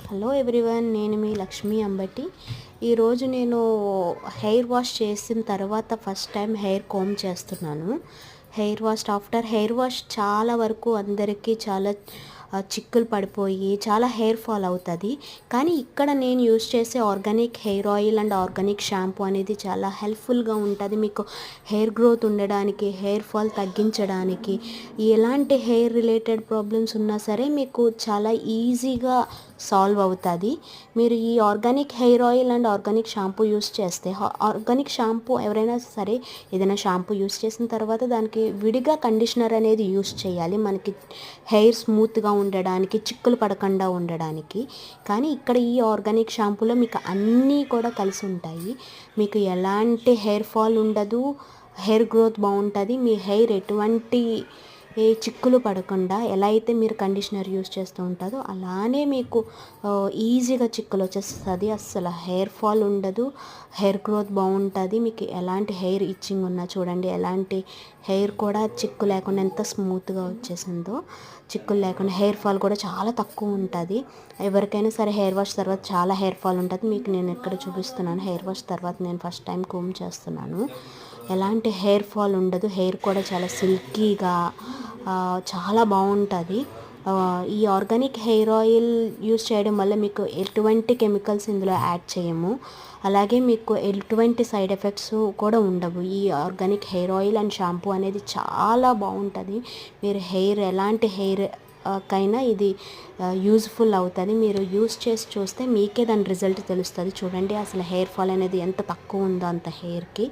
Hello everyone, నేను మీ లక్ష్మీ అంబటి. ఈరోజు నేను హెయిర్ వాష్ చేసిన తర్వాత ఫస్ట్ టైం హెయిర్ కోమ్ చేస్తున్నాను. ఆఫ్టర్ హెయిర్ వాష్ చాలా వరకు అందరికీ చాలా చిక్కులు పడిపోయి చాలా హెయిర్ ఫాల్ అవుతుంది. కానీ ఇక్కడ నేను యూస్ చేసే organic hair oil and organic shampoo అనేది చాలా హెల్ప్ఫుల్గా ఉంటుంది. మీకు హెయిర్ గ్రోత్ ఉండడానికి, హెయిర్ ఫాల్ తగ్గించడానికి, ఎలాంటి హెయిర్ రిలేటెడ్ ప్రాబ్లమ్స్ ఉన్నా సరే మీకు చాలా ఈజీగా సాల్వ్ అవుతుంది. మీరు ఈ organic hair oil and organic shampoo use చేస్తే, ఆర్గానిక్ షాంపూ ఎవరైనా సరే ఏదైనా షాంపూ యూస్ చేసిన తర్వాత దానికి విడిగా కండిషనర్ అనేది యూస్ చేయాలి, మనకి హెయిర్ స్మూత్గా ఉండడానికి, చిక్కులు పడకుండా ఉండడానికి. కానీ ఇక్కడ ఈ ఆర్గానిక్ షాంపూలో మీకు అన్నీ కూడా కలిసి ఉంటాయి. మీకు ఎలాంటి హెయిర్ ఫాల్ ఉండదు, హెయిర్ గ్రోత్ బాగుంటుంది. మీ హెయిర్ ఎటువంటి చిక్కులు పడకుండా ఎలా అయితే మీరు కండిషనర్ యూస్ చేస్తూ ఉంటుందో అలానే మీకు ఈజీగా చిక్కులు వచ్చేస్తుంది. అస్సలు హెయిర్ ఫాల్ ఉండదు, హెయిర్ గ్రోత్ బాగుంటుంది. మీకు ఎలాంటి హెయిర్ ఇచ్చింగ్ ఉన్నా చూడండి, ఎలాంటి హెయిర్ కూడా చిక్కు లేకుండా ఎంత స్మూత్గా వచ్చేసిందో, చిక్కులు లేకుండా. హెయిర్ ఫాల్ కూడా చాలా తక్కువ ఉంటుంది. ఎవరికైనా సరే హెయిర్ వాష్ తర్వాత చాలా హెయిర్ ఫాల్ ఉంటుంది. మీకు నేను ఇక్కడ చూపిస్తున్నాను. హెయిర్ వాష్ తర్వాత నేను ఫస్ట్ టైం కోమ్ చేస్తున్నాను. ఎలాంటి హెయిర్ ఫాల్ ఉండదు, హెయిర్ కూడా చాలా సిల్కీగా చాలా బాగుంటుంది. ఈ ఆర్గానిక్ హెయిర్ ఆయిల్ యూస్ చేయడం వల్ల మీకు ఎటువంటి కెమికల్స్ ఇందులో యాడ్ చేయము, అలాగే మీకు ఎటువంటి సైడ్ ఎఫెక్ట్స్ కూడా ఉండవు. ఈ organic hair oil and shampoo అనేది చాలా బాగుంటుంది. మీరు ఎలాంటి హెయిర్ కైనా ఇది యూజ్ఫుల్ అవుతుంది. మీరు యూస్ చేసి చూస్తే మీకే దాని రిజల్ట్ తెలుస్తుంది. చూడండి అసలు హెయిర్ ఫాల్ అనేది ఎంత తక్కువ ఉందో అంత హెయిర్కి.